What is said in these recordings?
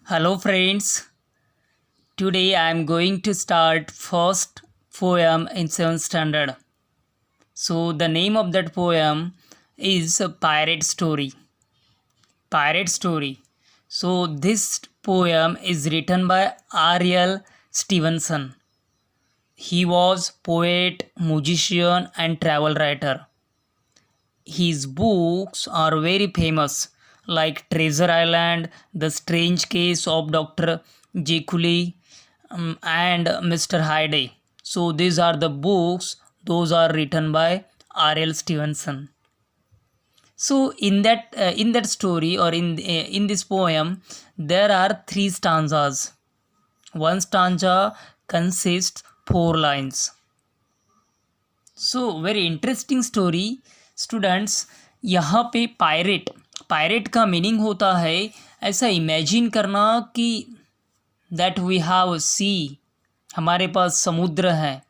Hello friends, today I am going to start first poem in 7th standard. So the name of that poem is a Pirate Story. Pirate Story. So this poem is written by R.L. Stevenson. He was poet, musician and travel writer. His books are very famous like Treasure Island, The Strange Case of Dr. Jekyll, and Mr. Hyde. So these are the books, those are written by R.L. Stevenson. So in that story or in this poem there are three stanzas. One stanza consists four lines. So very interesting story students. यहाँ पे pirate pirate का meaning होता है ऐसा imagine करना कि that we have सी, हमारे पास समुद्र है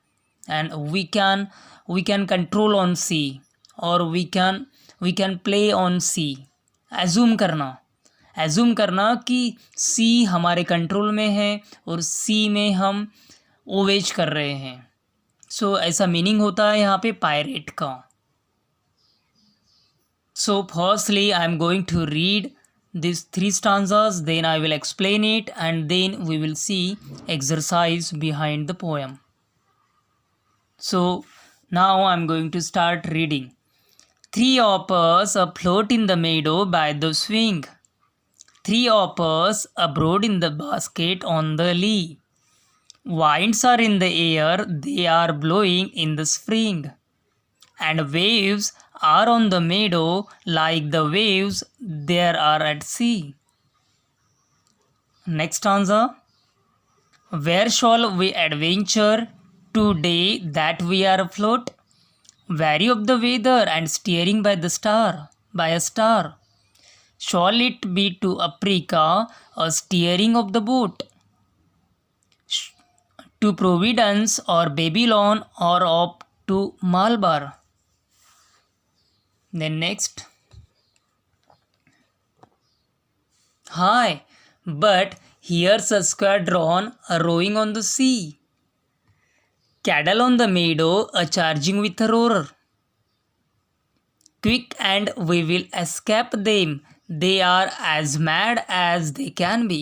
and we can control on sea और we can play on sea. Assume करना कि सी हमारे कंट्रोल में है और सी में हम ओवेज कर रहे हैं। सो ऐसा मीनिंग होता है यहाँ पे पायरेट का। So firstly I am going to read this three stanzas, then I will explain it and then we will see exercise behind the poem. So now I am going to start reading. Three hoppers afloat in the meadow by the swing. Three hoppers abroad in the basket on the lea. Winds are in the air, they are blowing in the spring. And waves are on the meadow like the waves there are at sea. Next stanza. Where shall we adventure today that we are afloat? Wary of the weather and steering by a star. Shall it be to Africa or steering of the boat? To Providence or Babylon or up to Malabar? Then next. Hi, but here's a squadron rowing on the sea. Cattle on the meadow charging with a roar. Quick and we will escape them, they are as mad as they can be.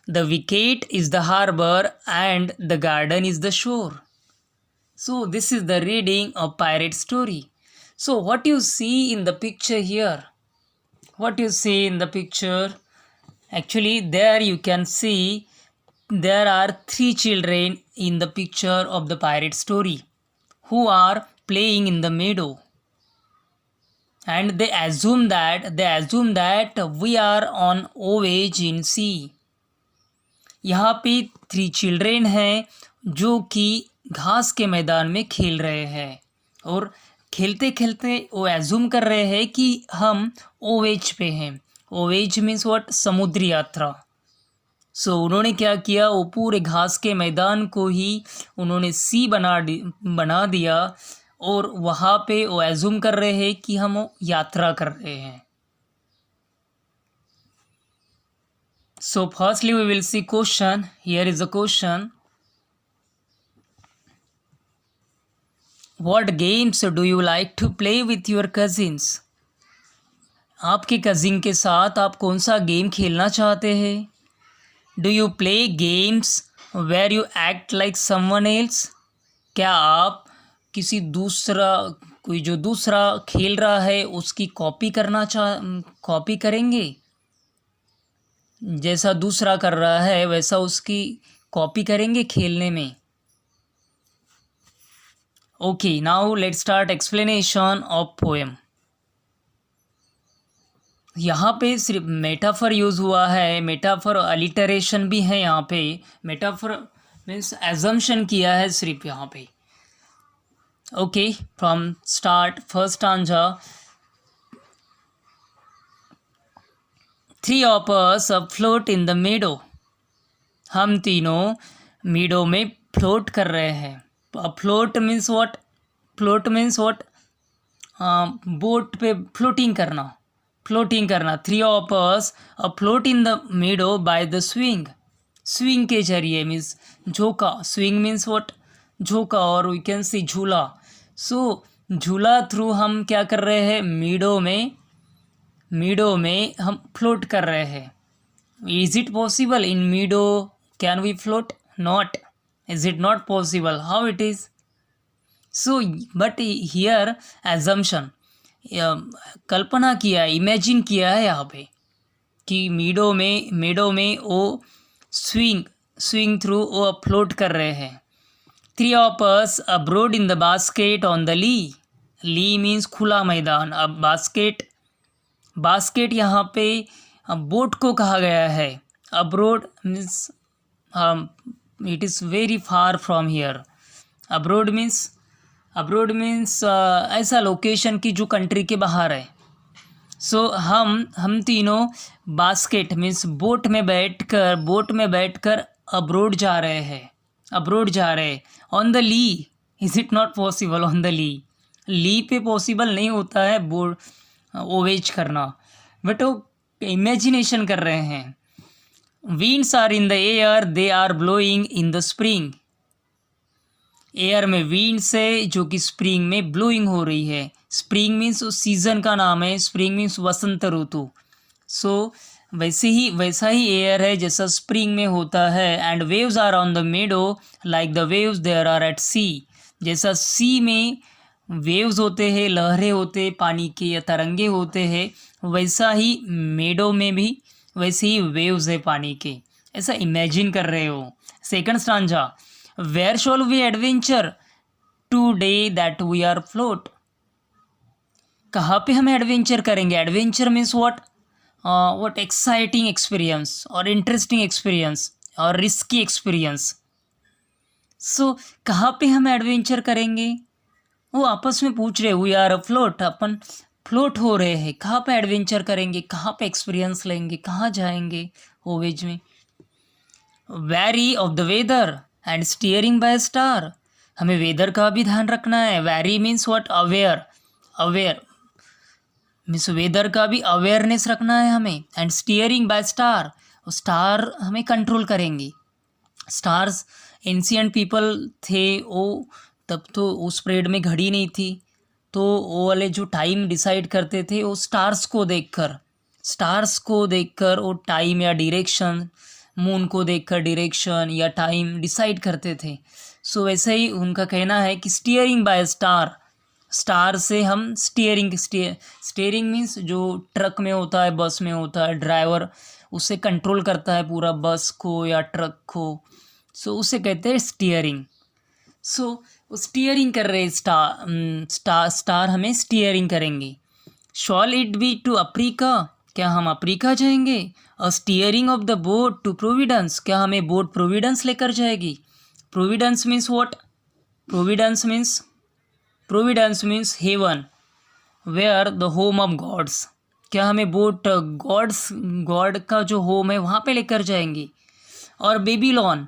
The wicket is the harbor and the garden is the shore. So this is the reading of Pirate Story. So what you see in the picture here? What you see in the picture? Actually there you can see there are three children in the picture of the pirate story who are playing in the meadow, and they assume that we are on voyage in sea. यहाँ पे three children हैं जो कि घास के मैदान में खेल रहे हैं और खेलते खेलते वो एज्यूम कर रहे हैं कि हम ओवेज पे हैं। ओवेज मीन्स व्हाट? समुद्री यात्रा। सो उन्होंने क्या किया, वो पूरे घास के मैदान को ही उन्होंने सी बना दिया और वहाँ पे वो एज्यूम कर रहे हैं कि हम यात्रा कर रहे हैं। So firstly we will see question. Here is a question. What games do you like to play with your cousins? आपके कजिन के साथ आप कौन सा गेम खेलना चाहते हैं? Do you play games where you act like someone else? क्या आप किसी कोई जो दूसरा खेल रहा है उसकी कॉपी करेंगे? जैसा दूसरा कर रहा है वैसा उसकी कॉपी करेंगे खेलने में। Okay, now let's start explanation of poem. यहाँ पे सिर्फ मेटाफर यूज़ हुआ है, मेटाफर अलिटरेशन भी है यहाँ पे। मेटाफर मीन्स एजम्पशन किया है सिर्फ यहाँ पे। Okay, from start first stanza. Three hoppers float in the मीडो। हम तीनों मीडो में फ्लोट कर रहे हैं। Float means what? Float means what? Boat पे फ्लोटिंग करना। फ्लोटिंग करना, 3 of us float in the मीडो by the swing, swing के जरिए मीन्स झोंका, स्विंग मीन्स व्हाट, झोंका, और वी कैन सी झूला। सो झूला थ्रू हम क्या कर रहे हैं, मीडो में हम फ्लोट कर रहे हैं। Is it possible in meadow can we float, not, is it not possible, how it is. So but here assumption, कल्पना किया है, इमेजिन किया है यहाँ पे कि मीडो में वो स्विंग थ्रू वो फ्लोट कर रहे हैं। 3 of us abroad in the basket on the lee means खुला मैदान। अब बास्केट यहाँ पे बोट को कहा गया है। Abroad means it is very far from here. Abroad means ऐसा लोकेशन की जो कंट्री के बाहर है। सो हम तीनों बास्केट मीन्स बोट में बैठकर अब्रोड जा रहे हैं। On the lee, is it not possible, on the lee पे पॉसिबल नहीं होता है बोट ओवेज करना, बट वो इमेजिनेशन कर रहे हैं। Winds are in the air, they are blowing in the spring. Air में विंड्स है जो कि स्प्रिंग में ब्लोइंग हो रही है। स्प्रिंग मीन्स उस सीजन का नाम है, स्प्रिंग मीन्स वसंत ऋतु। सो वैसा ही एयर है जैसा स्प्रिंग में होता है। And waves are on the meadow like the waves there are at sea. जैसा सी में वेव्स होते हैं, लहरें होते हैं पानी के या तरंगे होते हैं, वैसा ही मेडो में भी वैसे ही वेव्स है पानी के, ऐसा इमेजिन कर रहे हो। Second stanza, where shall we adventure today that we are float. कहाँ पे हम एडवेंचर करेंगे। Adventure means what exciting experience और इंटरेस्टिंग एक्सपीरियंस और रिस्की एक्सपीरियंस। सो कहाँ पे हम एडवेंचर करेंगे, वो आपस में पूछ रहे, वी आर फ्लोट, अपन फ्लोट हो रहे हैं, कहाँ पे एडवेंचर करेंगे, कहाँ पे एक्सपीरियंस लेंगे, कहाँ जाएंगे ओवेज में। Wary of the weather and steering by star. हमें वेदर का भी ध्यान रखना है। Wary means what, aware means weather का भी अवेयरनेस रखना है हमें। एंड स्टीयरिंग बाय स्टार हमें कंट्रोल करेंगी। स्टार्स एंशियंट पीपल थे वो, तब तो उस पीरियड में घड़ी नहीं थी, तो वो वाले जो टाइम डिसाइड करते थे वो स्टार्स को देखकर वो टाइम या डायरेक्शन, मून को देखकर डायरेक्शन या टाइम डिसाइड करते थे। सो वैसे ही उनका कहना है कि स्टीयरिंग बाय स्टार से हम स्टीयरिंग मीन्स जो ट्रक में होता है, बस में होता है, ड्राइवर उसे कंट्रोल करता है पूरा बस को या ट्रक को, सो उसे कहते हैं स्टीयरिंग। सो स्टीयरिंग कर रहे स्टार हमें स्टीयरिंग करेंगे। Shall it be to Africa, क्या हम अफ्रीका जाएंगे। और steering of the boat to providence, क्या हमें बोट प्रोविडेंस लेकर जाएगी। Providence means what, providence means heaven where the home of gods. क्या हमें बोट गॉड का जो होम है वहाँ पे लेकर जाएंगी। और बेबीलोन,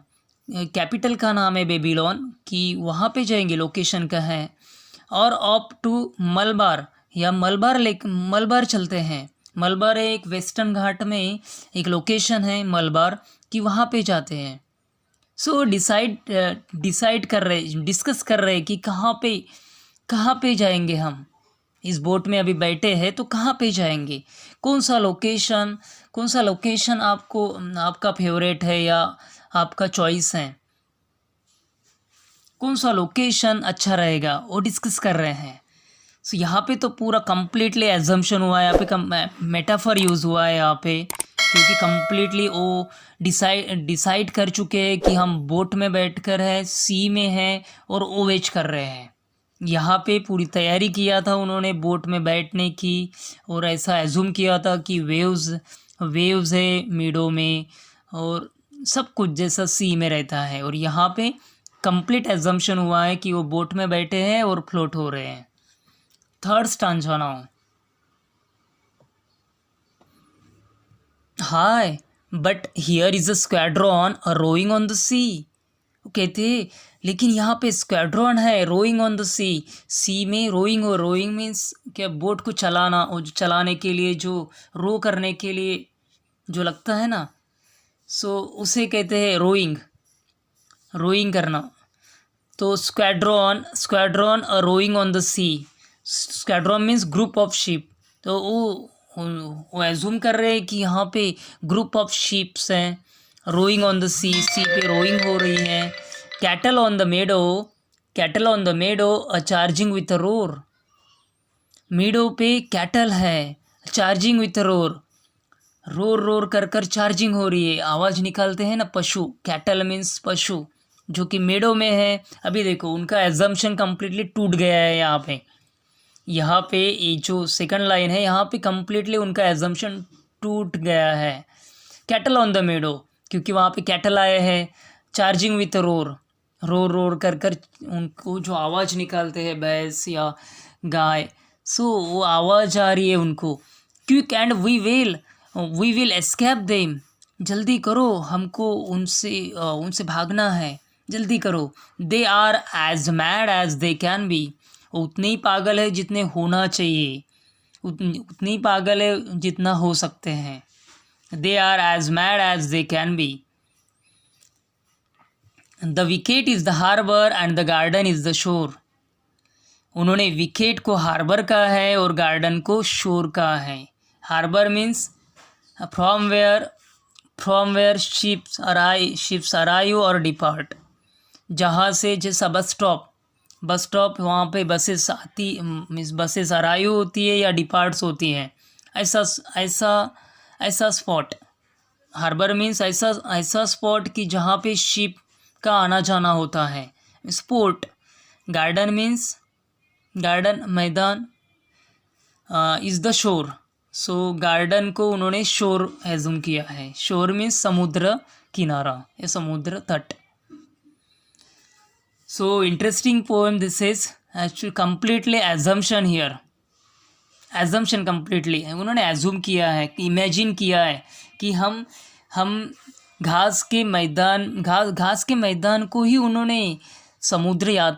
कैपिटल का नाम है बेबीलोन, कि वहाँ पे जाएंगे, लोकेशन का है। और ऑप टू मलबार, या मलबार चलते हैं। मलबार एक वेस्टर्न घाट में एक लोकेशन है मलबार, कि वहाँ पे जाते हैं। सो डिस्कस कर रहे कि कहाँ पे जाएंगे हम। इस बोट में अभी बैठे हैं तो कहाँ पे जाएंगे, कौन सा लोकेशन आपका फेवरेट है या आपका चॉइस है, कौन सा लोकेशन अच्छा रहेगा, वो डिस्कस कर रहे हैं। सो यहाँ पे तो पूरा कंप्लीटली एजम्पशन हुआ है, यहाँ पे मेटाफर यूज़ हुआ है यहाँ पे, क्योंकि कंप्लीटली वो डिसाइड कर चुके हैं कि हम बोट में बैठकर है, सी में है और ओवेज कर रहे हैं। यहाँ पे पूरी तैयारी किया था उन्होंने बोट में बैठने की, और ऐसा एज्यूम किया था कि वेव्स है मीडो में और सब कुछ जैसा सी में रहता है। और यहाँ पे कंप्लीट एजम्पशन हुआ है कि वो बोट में बैठे हैं और फ्लोट हो रहे हैं। Third stanza now. Hi but here is a squadron rowing on the sea. कहते लेकिन यहाँ पे स्क्वाड्रॉन है रोइंग ऑन द सी में रोइंग, और रोइंग मीन्स क्या, बोट को चलाना, और चलाने के लिए जो रो करने के लिए जो लगता है ना, सो उसे कहते हैं रोइंग, रोइंग करना। तो squadron, squadron rowing on the sea, squadron means group of ship. तो वो एज्यूम कर रहे हैं कि यहाँ पे ग्रुप ऑफ शिप्स हैं, रोइंग ऑन द सी पे रोइंग हो रही है। Cattle on the meadow, cattle on the meadow charging with roar, meadow पे कैटल है charging with roar, roar roar कर कर चार्जिंग हो रही है, आवाज़ निकालते हैं ना पशु, कैटल मीन्स पशु, जो कि मेडो में है। अभी देखो उनका एजम्पशन कम्प्लीटली टूट गया है यहाँ पे, यहाँ पे ये जो सेकंड लाइन है यहाँ पे कम्प्लीटली उनका एजम्पशन टूट गया है। कैटल ऑन द मेडो, क्योंकि वहाँ पे कैटल आए हैं, charging with roar, roar roar कर कर उनको जो आवाज़ निकालते हैं भैंस या गाय, सो वो आवाज़ आ रही है उनको। Quick and we will escape them, जल्दी करो हमको उनसे भागना है, जल्दी करो। They are as mad as they can be, उतने ही पागल है जितने होना चाहिए, उतनी ही पागल है जितना हो सकते हैं। They are as mad as they can be. The wicket is the harbour and the garden is the shore, उन्होंने विकेट को हार्बर का है और गार्डन को शोर का है। Harbour means from where ships arrive और डिपार्ट, जहाँ से जैसा बस स्टॉप वहाँ पे बसेस आती, मीन्स बसेस अराइव होती है या डिपार्ट्स होती हैं, ऐसा स्पॉट। हार्बर मीन्स ऐसा स्पॉट कि जहाँ पे शिप का आना जाना होता है, स्पोर्ट। गार्डन मीन्स गार्डन मैदान, इज़ द शोर, सो गार्डन को उन्होंने शोर एज्यूम किया है। शोर मीन्स समुद्र किनारा या समुद्र तट। So interesting poem this is, actually completely assumption here, assumption completely उन्होंने assume किया है, imagine किया है कि हम घास के मैदान को ही उन्होंने समुद्र या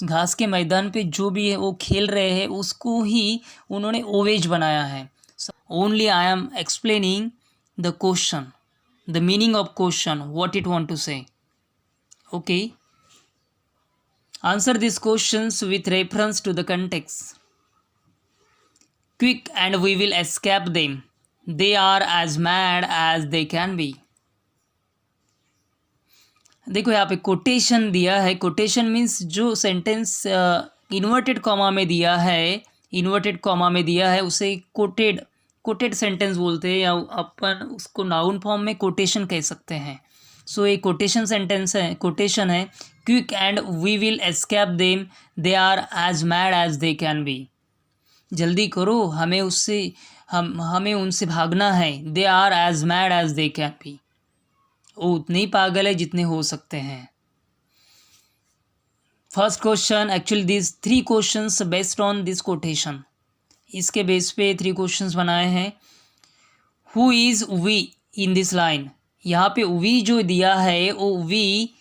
घास के मैदान पे जो भी है वो खेल रहे हैं उसको ही उन्होंने ओवेज बनाया है। Only I am explaining the question, the meaning of question, what it want to say. Okay, answer these questions with reference to the context. Quick and we will escape them. They are as mad as they can be. देखो यहाँ पे quotation दिया है, quotation means जो sentence inverted comma में दिया है, inverted comma में दिया है उसे कोटेड सेंटेंस बोलते हैं, या अपन उसको नाउन फॉर्म में कोटेशन कह सकते हैं। सो ये कोटेशन सेंटेंस है, कोटेशन है। Quick and we will escape them, they are as mad as they can be, जल्दी करो हमें उनसे भागना है। They are as mad as they can be, वो उतने ही पागल है जितने हो सकते हैं। First question, actually this 3 questions based on this quotation, इसके बेस पे 3 क्वेश्चंस बनाए हैं। Who is we in this line, यहाँ पे वी जो दिया है वो वी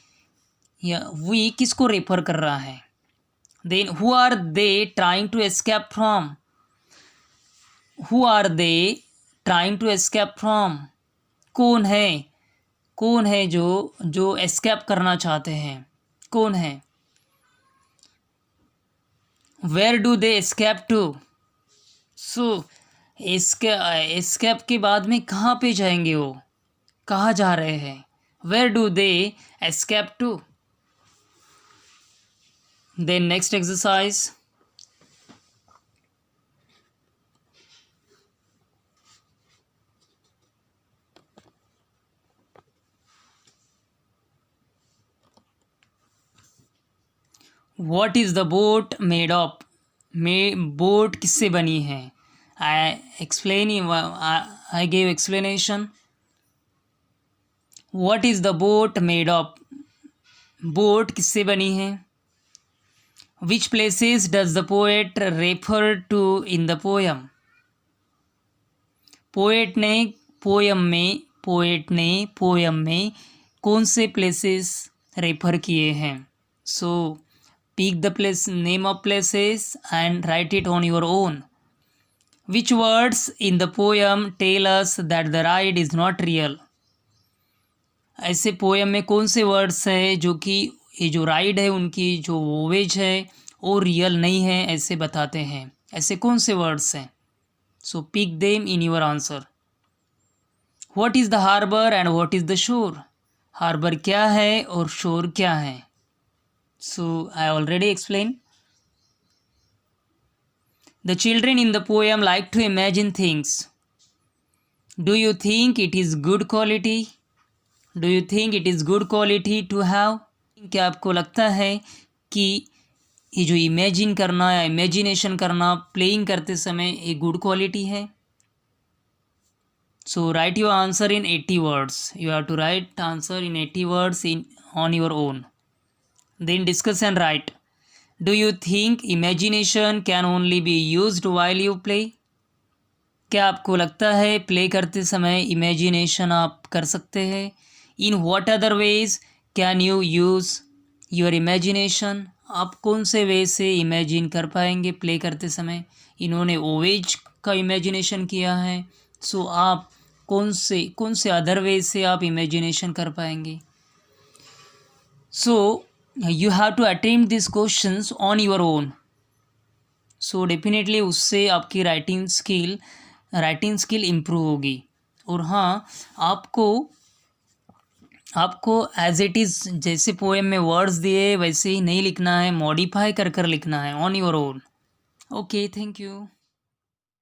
किसको रेफर कर रहा है। Then who are they trying to escape from, who are they trying to escape from, कौन है जो एस्केप करना चाहते हैं, कौन है। Where do they escape to, so escape के बाद में कहाँ पे जाएंगे, वो कहाँ जा रहे हैं। Where do they escape to. Then next exercise, what is the boat made of, boat किससे बनी है। I give explanation. What is the boat made of, boat किससे बनी है। Which places does the poet refer to in the poem, poet ने poem में कौन से प्लेसेस रेफर किए हैं। So pick the place name of places and write it on your own. Which words in the poem tell us that the ride is not real? ऐसे poem में कौन से वर्ड्स हैं जो कि ये जो राइड है उनकी जो वोवेज है वो रियल नहीं है ऐसे बताते हैं? ऐसे कौन से वर्ड्स हैं? So pick them in your answer. What is the harbour and what is the shore? Harbour क्या है और शोर क्या है? So I already explain. The children in the poem like to imagine things. Do you think it is good quality? Do you think it is good quality to have? क्या आपको लगता है कि ये जो इमेजिन करना या इमेजिनेशन करना प्लेइंग करते समय एक गुड क्वालिटी है? So write your answer in 80 words. You have to write answer in 80 words in on your own. Then discuss and write. Do you think imagination can only be used while you play? क्या आपको लगता है play करते समय imagination आप कर सकते हैं? In what other ways can you use your imagination? आप कौन से वे से इमेजिन कर पाएंगे प्ले करते समय? इन्होंने ओवेज का इमेजिनेशन किया है, सो आप कौन से अदर वे से आप इमेजिनेशन कर पाएंगे? So you have to attempt this questions on your own. So definitely उससे आपकी राइटिंग स्किल इम्प्रूव होगी. और हाँ, आपको एज इट इज़ जैसे पोएम में वर्ड्स दिए वैसे ही नहीं लिखना है, मॉडिफाई कर लिखना है on your own. Okay, thank you.